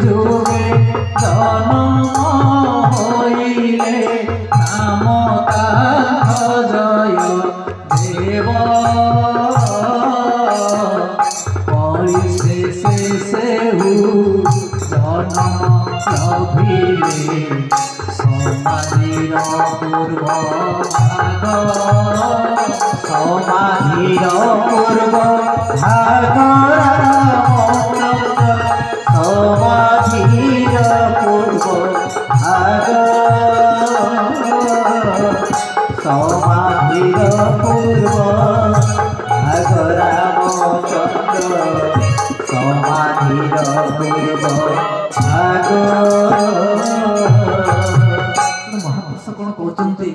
যুগে জন্ম হইলে নাম তাহার জয় দেব পরিশেষে সেহু জন্ম লভিলে সমাধির পূর্ব ভাগ সমাধির পূর্ব ভাগ সমাধির পূর্ব ভাগ সমাধির পূর্ব ভাগ রামচন্দ্র সমাধির পূর্ব ভাগ মহাপুରୁଷ କଣ କହୁଛନ୍ତି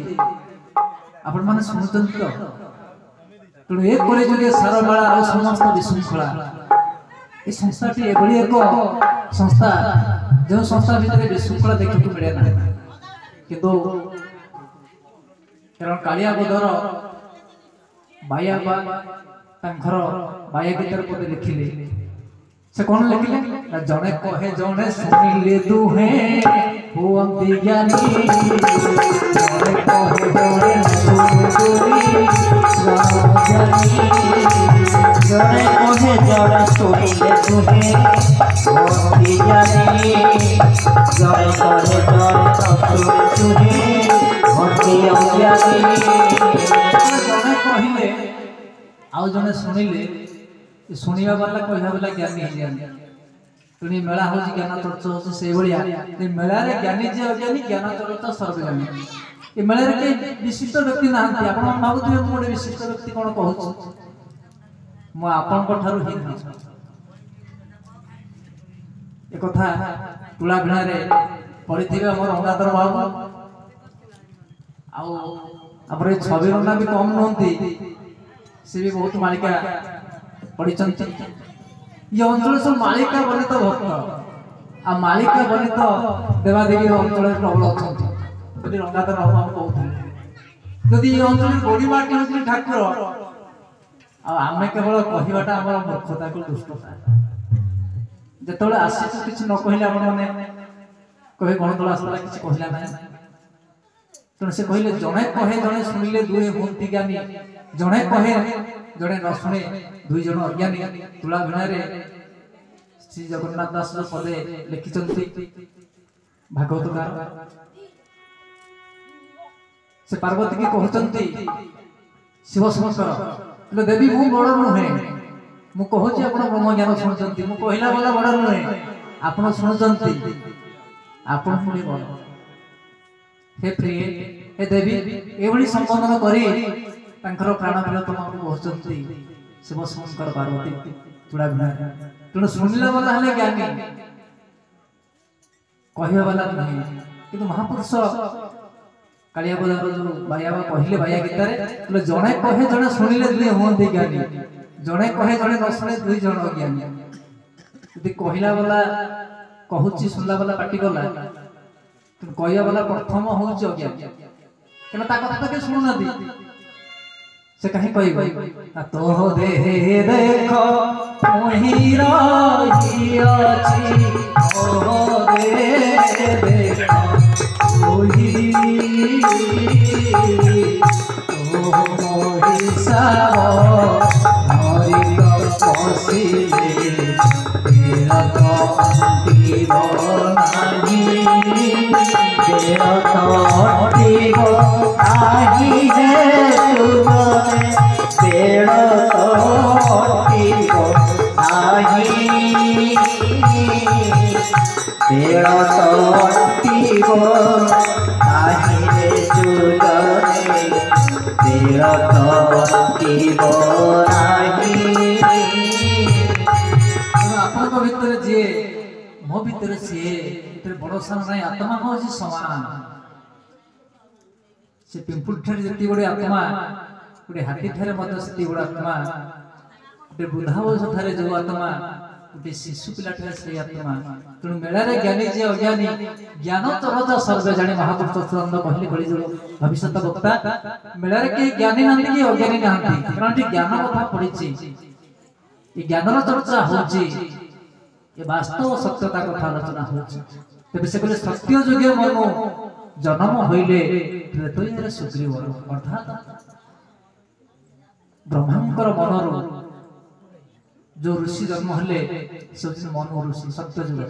ଆପଣ ମାନେ ଶୁଣୁଛନ୍ତି ତ ତେଣୁ ଏ କଳିଯୁଗେ ସାରବାଳା ଆଉ ସମସ୍ତ ବିଶୃଙ୍ଖଳା ଏ ସଂସ୍ଥାଟି ଏଭଳି ଏକ ସଂସ୍ଥା ଯେଉଁ ସଂସ୍ଥା ଭିତରେ ବିଶୃଙ୍ଖଳା ଦେଖିବାକୁ ମିଳେ ନାହିଁ କିନ୍ତୁ କାରଣ କାଳିଆ ବୋଧର ବାୟା ବା ତାଙ୍କର ବାୟା ଗୀତରେ ପଦେ ଲେଖିଲେ से कौन लिखले ना जने कहे जने सुनिले दुहे हुअंती ज्ञानी जने कहे जने सुनिले ज्ञानी जने कहे जने सुनिले दुहे हुअंती ज्ञानी जने कहे जने सुनिले हुअंती ज्ञानी जने कहिले आउ जने सुनिले शुणा वाला कहवा वाला ज्ञानी तेणु मेला हूँ ज्ञान चर्चा हो से मेला ज्ञानी जे अज्ञानी ज्ञान चर्चा सर्वज्ञानी ये मेला कई विशिष्ट व्यक्ति ना आप भावुए गोटे विशिष्ट व्यक्ति कौन कहूँ मुझे एक तुला भिणा पड़ी मोर अंगाधर बाबू आम छवि रंगा भी कम नुहति सी भी बहुत मालिका पढ़ी ये अंचल सब मालिका बनित भक्त आ मालिका बनित देवादेवी अंचल प्रबल अच्छा रंगाधर बाबू कहते जदि ये अंचल गोड़ीमाटी हूँ ठाकुर आम केवल कहवाटा आम मूर्खता को दुष्टता जो आसी किसी न कहले आपने कहे गणतोल आसला किसी कहला ना तेणु से कहले जड़े कहे जड़े शुणिले दुहे हुंती ज्ञानी जड़े कहे जड़े न शुणे दुई जन अज्ञानी तुला भिणा श्री जगन्नाथ दास पदे लिखिं भागवतकार से पार्वती की कहते शिव शंकर देवी मु बड़ नुहे मु कहूँ आप ब्रह्म ज्ञान शुणुंट मु कहला वाला बड़ नुहे आप शुणुंट आपण पुणी बड़ हे प्रिय हे देवी एभली संबोधन करी प्राण प्रियतम कहते शिव शंकर पार्वती तुड़ा भिड़ा तेणु शुणिला वाला हेले ज्ञानी कहवा वाला नहीं कि महापुरुष कालिया बजार जो बाया कहले बाया गीतार जड़े कहे जड़े शुणिले दुई हमें ज्ञानी जड़े कहे जड़े न शुणे दुई जन अज्ञानी यदि कहला वाला कहूँ शुणला वाला पाटी गला कहवा वाला प्रथम हूँ अज्ञानी क्या कथा तो शुणुना से कहीं कह तो दे देख भीतर जी मो भीतर सी बड़ सान ना आत्मा हूँ समान से पिंपुल ठारे जी बड़े आत्मा गोटे हाथी ठारे से बड़ आत्मा गोटे वृद्धा बयस ठारे जो आत्मा गोटे शिशु पिला ठारे से आत्मा तेणु मेला ज्ञानी जे अज्ञानी ज्ञान चरज सर्वे जाने महापुरुष चंद कहले भली जो भविष्य वक्ता मेला के ज्ञानी ना कि अज्ञानी ना कारण ज्ञान कथा पड़ी ज्ञान चर्चा हो ये वास्तव सत्यता कथा आलोचना होछि। तबे से कहले सत्य जोगे मनु जन्म होइले त्रेतयर सुग्रीव अर्थात ब्रह्मांकर मनरु जो ऋषि जन्म हले से मनु ऋषि सत्य जुगे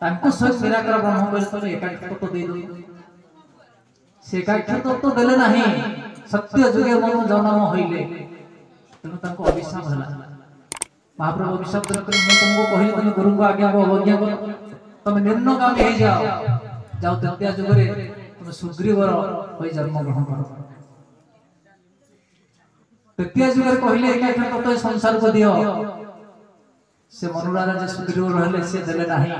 तांको स्वयं निराकार ब्रह्म कहले तो एकाक्ष तत्व दे दो से एकाक्ष तत्व देले नाही सत्य जुगे मनु जन्म होइले तेणु तांको अभिशाप हला। महाप्रभु अभिशाप कर मैं तुमको कहली तुम गुरु को आज्ञा को अवज्ञा करो तुम निम्नगामी हो जाओ जाओ तृतीय जुगरे तुम सुग्रीवर होई जन्म ग्रहण करो। तृतीय जुगरे कहले एकाक्ष तत्व संसार को दियो से मनुराजा जे सुग्रीव रहले से देले नाही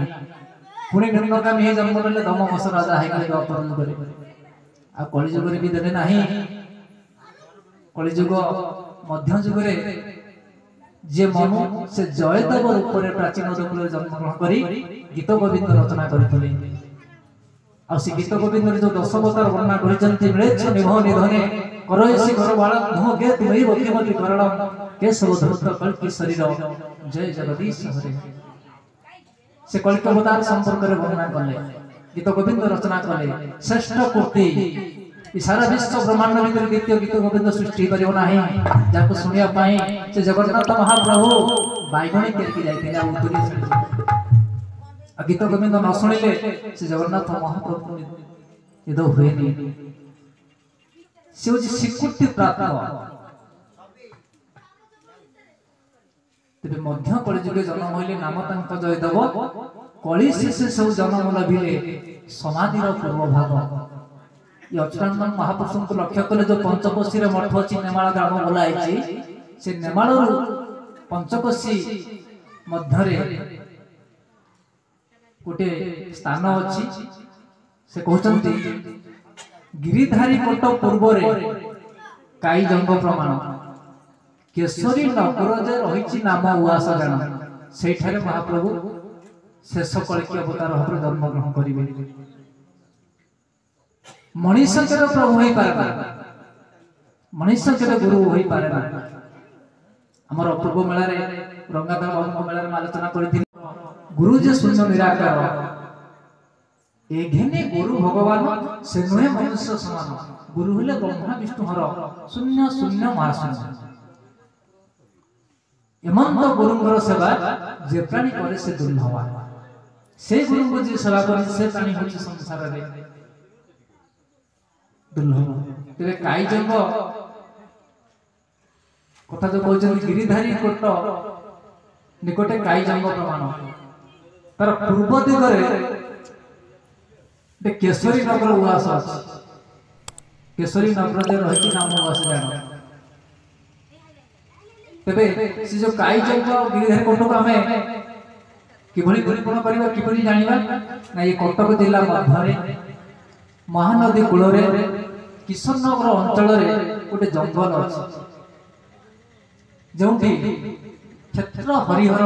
पुणे निम्नगामी हे जन्म रहले दमवंश राजा हे गले द्वापर जुगरे आ कलि जुगरे भी देले नाही। कलि जुग मध्य जुगरे जे मनु से जयदेव रूप में प्राचीन जंगल जन्म ग्रहण करी गीत गोविंद रचना करथिले आ से गीत गोविंद जो दशवतार वर्णना करिसंती मिलेछ निभो निधने करयसी घर बाळ मुह गे तुमई बकिमती करलम केशव धृत कल्कि शरीर जय जगदीश हरे से कल्कि अवतार संपर्क रे वर्णना करले गीत गोविंद रचना करले श्रेष्ठ कोटि सारा विश्व ब्रह्मांड भीतर द्वितीय गीत गोविंद सृष्टि करियो नाही जाको सुनिया पाई से जगन्नाथ महाप्रभु बाइगणी करके जाइते उतरी आ गीत गोविंद न सुनिले से जगन्नाथ महाप्रभु यद हुएनी से स्वीकृति प्राप्त तेरे मध्य कलि जुगे जन्म होइले नाम तांक जयदेव कलि से सब जन्म लभिले समाधिर पूर्व भाग ये अच्युतानंद महापुरुष को लक्ष्य कले जो पंचकोशी रे मठ अछि नेमाळ ग्राम बोलाई से नेमाळ पंचकोशी मध्य रे गोटे स्थान अछि से कहउचंती गिरिधारी कोट पूर्व रे काई जंग प्रमाण केशरी नगर जे रहिछि नाम उआस जान सेठारे महाप्रभु शेष कलकी अवतार भाव जन्म ग्रहण करिवे। मनीष के प्रभु होई पारे ना मनीष के गुरु होई पारे ना हमर पूर्व मेला रे रंगाधर बाबू मेला रे आलोचना करिथिल गुरु जे शून्य निराकार एघेने गुरु भगवान से नुहे मनुष्य समान गुरु हले ब्रह्मा विष्णु हर शून्य शून्य महाशून्य एमंत गुरुंगर सेवा जे प्राणी करे से दुर्लभ से गुरु को जे सेवा करे से प्राणी होछि संसार रे दुर्लभ। तेरे काई जंग कथा जो कहउछन गिरिधारी कोट निकटे काई जंग प्रमाण तार पूर्व दिगरे केशरी नगर उआस अछि केशरी नगर जे रहिछि नाम उआस जान तेबे से जो काई जंग गिरिधारी कोट को हमें किभली गुरुपण करबा किभली जानिबा ना ये कटक जिला मध्यरे महानदी कूल किशननगर अंचल गोटे जंगल अच्छी जो क्षेत्र हरिहर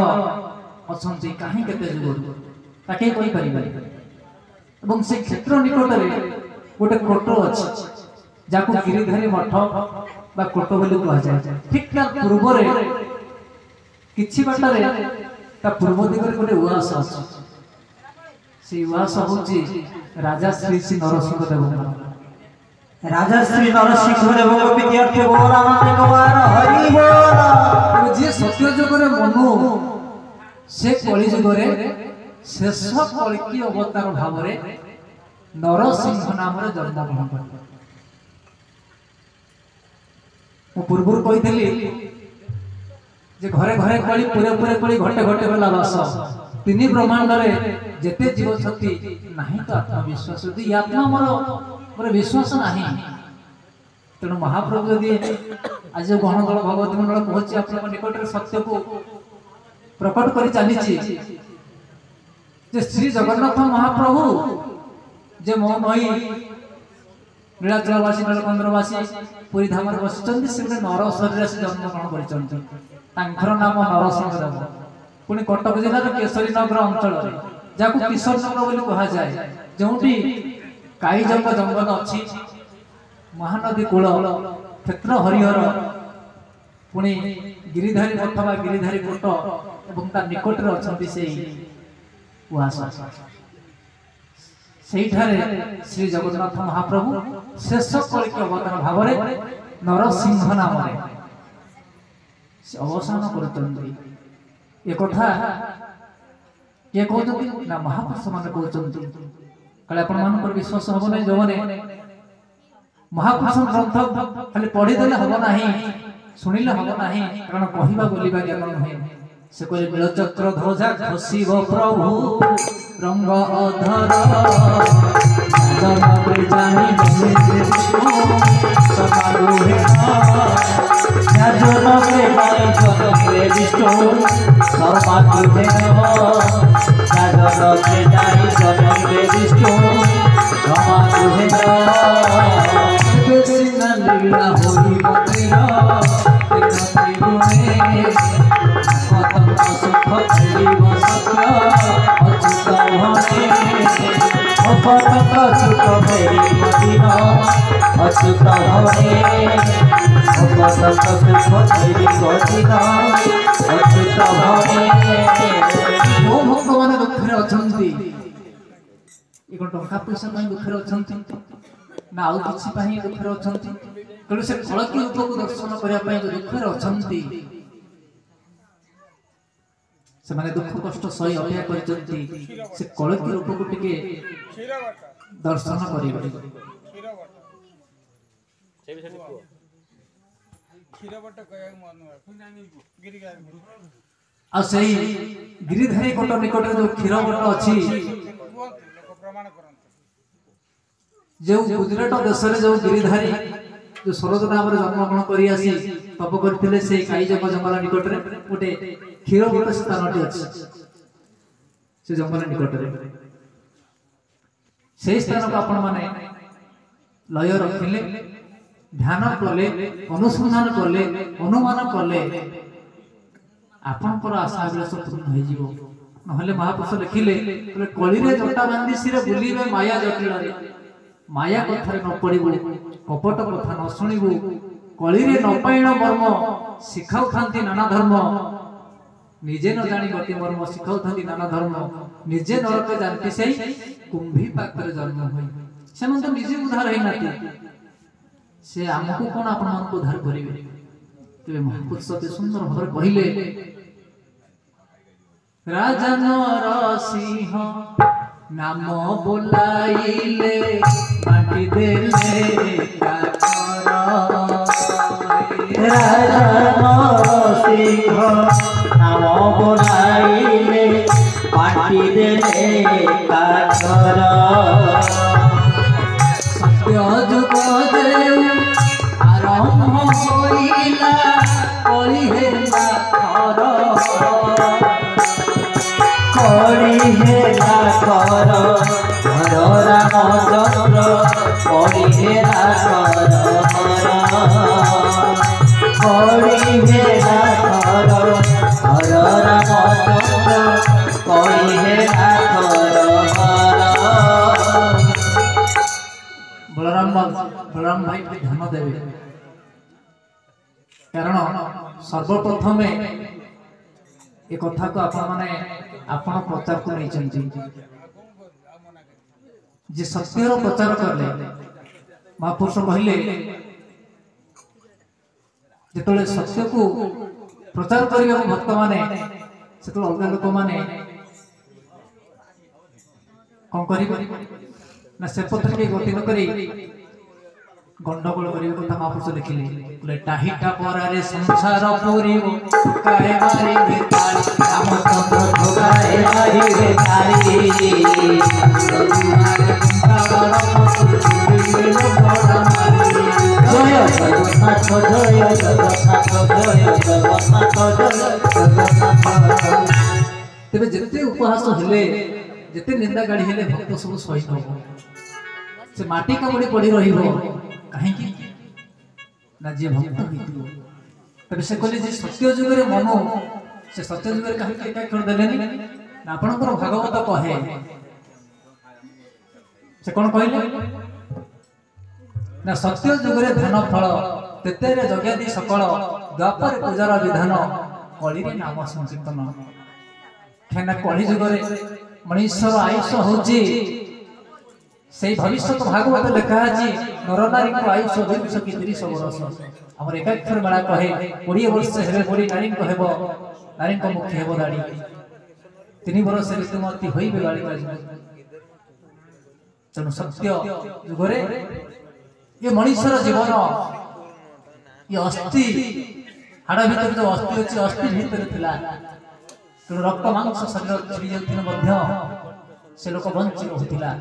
अच्छा कहीं के से क्षेत्र निकट में गोटे कोट अच्छी जहाँ गिरिधारी मठ बा कोट बोली कहुए ठीक पूर्व कि बाटर पूर्व दिगरे गोटे उआस अच्छी से उआस हूँ राजा श्री श्री नरसिंह देव राजा श्री नरसिंह देव विद्यार्थी बोला हरि बोल जे सत्य जुगरे मनु से कलि जुगरे शेष कल्कि अवतार भाव नरसिंह नाम जन्म ग्रहण कर पूर्व कही जे घरे घरे कली पूरे पूरे कली घटे घटे गला रस तीन ब्रह्मांड रे जेते जीव छथि नाही तो आत्मविश्वास यदि आत्मा मोर विश्वास नाही तेणु महाप्रभु यदि आज गणदल भगवती मंडल पहुंची आपन निकट सत्य को प्रकट कर चली जे श्री जगन्नाथ महाप्रभु जे मो नई नीलाचलवासी नीलकंद्रवासी पुरी धाम बसिचंदी से नर शरीर से जन्म ग्रहण कर नाम नरसिंह देव पुणी कटक जिलार केशरी नगर अंचल जहाँ किशोर नगर बोली कह जाए जो काई जंग जंगल अच्छी महानदी कूल क्षेत्र हरिहर पुणी गिरिधारी मठ बा गिरिधारी कोट ଏବଂ ତା ନିକଟରେ ଅଛନ୍ତି ସେଇ ଉଆସ। ସେଇଠାରେ ଶ୍ରୀ ଜଗନ୍ନାଥ ମହାପ୍ରଭୁ ଶେଷ କଳିକ ଅବତାର ଭାବରେ ନରସିଂହ ନାମରେ ସେ ଅବସାନ କରୁଛନ୍ତି। ଏ କଥା କିଏ କହୁଛନ୍ତି ନା ମହାପୁରୁଷ ମାନେ କହୁଛନ୍ତି। କାଳେ ଆପଣ ମାନଙ୍କର ବିଶ୍ୱାସ ହବ ନାହିଁ ଯୋଉମାନେ ମହାପୁରୁଷ ଗ୍ରନ୍ଥ ଖାଲି ପଢିଦେଲେ ହବ ନାହିଁ, ଶୁଣିଲେ ହବ ନାହିଁ, କାରଣ କହିବା ବୋଲିବା ଜ୍ଞାନ ନୁହେଁ। ସେ କହିଲେ ନୀଳଚକ୍ର ଧ୍ୱଜା ଖସିବ ପ୍ରଭୁ ରଙ୍ଗ ଅଧର ଜନପ୍ରେ ଜାଣି ଜନପ୍ରେ ବିଷ୍ଣୁ ସର୍ବାକୃତେ ଜନପ୍ରେ ଜାଣି ଜନପ୍ରେ ବିଷ୍ଣୁ ସର୍ବାକୃତେ ସିନା লীলা হইব তের ত্রিগুণে কতক সুখ ফেলিব সত্য অচ্যুত ভনে কতক সুখ ফেলিব দিন অচ্যুত ভনে কতক সুখ ফেলিব দিন অচ্যুত ভনে। जो भक्त मान दुखरे अछंती एक टंका पैसा ପାଇଁ दुखरे अछंती ना आउ किछि ପାଇଁ दुखरे अछंती, तेणु से कलकी रूप को दर्शन करने ପାଇଁ जो दुखरे अछंती से माने दुख कष्ट सही अपेक्षा करचंती से कलकी रूप को टिके दर्शन करिवे। आ सही गिरिधारी कोट निकट जो क्षीरवट अछि जो गुजरात देश रे जो गिरिधारी जो सरोज नाम रे जन्मग्रहण करी आसी तप करथिले से काईजक जंगल निकट रे गोटे क्षीरवट स्थानटी अछि से जंगल निकट रे से स्थान को आपण माने लय रखिले ध्यान कले अनुसंधान कले अनुमान कले आपनकर आशा अभिलाष पूर्ण हो जीवो। नहले महापुरुष लिखिले कली रे जटा बांधी सिरे बुलीबे माया जटिल रे माया कथारे न पड़िबो कपट कथा न सुनिबो कली रे न पाइण मर्म शिखाउ थांती नाना धर्म निजे न जानी गति मर्म शिखाउ थांती नाना धर्म निजे नरक जानती सही कुंभी पाकर जन्म होई से मन तो निजे उद्धार है नाती से हमको कोन आपन मन को उद्धार करिवे। तेरे महापुरुष अति सुंदर भाव कहले राजा नरसिंह नाम बोलाइले माटी देले काकर राजा नरसिंह नाम बोलाइले माटी देले काकर सत्य जुग देव आरंभ होइला कली हेला खर कली हेला खर घर रामचंद्र कली हेला खर कली हेला खर घर रामचंद्र कली हेला खर। बलराम भाई ध्यान देवे कारण सर्वप्रथम एक कथा को आपण माने आपण प्रचार को नहीं चंती जे सत्यर प्रचार करले महापुरुष कहले जेतले सत्य को प्रचार करिया भक्त माने सेतले अलग लोक माने कोन करिबो ना से पत्र के गति न करी गंडगोल करिवे कथा महापुरुष लिखिले बोले टाहिटा परारे संसार पूरीबो काहे मारी बेतारी रामचंद्र भोगाए मारी बेतारी तुम्हारे कुंतावर पूरीबो बड़ा मारी जय जगन्नाथ जय जगन्नाथ जय जगन्नाथ जगन्नाथ। तबे जते उपहास हेले जते निंदा गाड़ी हेले भक्त सब सही हो से माटी कामुड़ी पड़ी रहिबो काहे कि ना जे भक्त होइतिबो तबे से कहले जे सत्य जुगरे मनो से सत्य जुगरे काहे के कर देलेनी ना आपनकर भागवत कहे से कोन कहले ना सत्य जुगरे धन फल तेतेरे जग्यादि सकल द्वापर पूजार विधान कलिरे नाम संकीर्तन कहना कलि जुगरे मनुष्यर आयुष होची से भविष्य भागवत लिखा है नर नारी आयुष 200 कि 30 वर्ष आम एकाक्षर मेला कहे 20 वर्ष हेबे बुढ़ी नारी हेब नारी मुख्य हेब दाढ़ी 3 वर्ष ऋतुमती होइबे बालिका तेणु सत्य जुगरे ये मनुष्यर जीवन ये अस्थि हाड़ भीतर जो अस्थि अच्छी अस्थि भीतर थिला तेणु रक्त मांस शरीर छड़ी जाउथिन मध्य से लोक बंची रहुथिला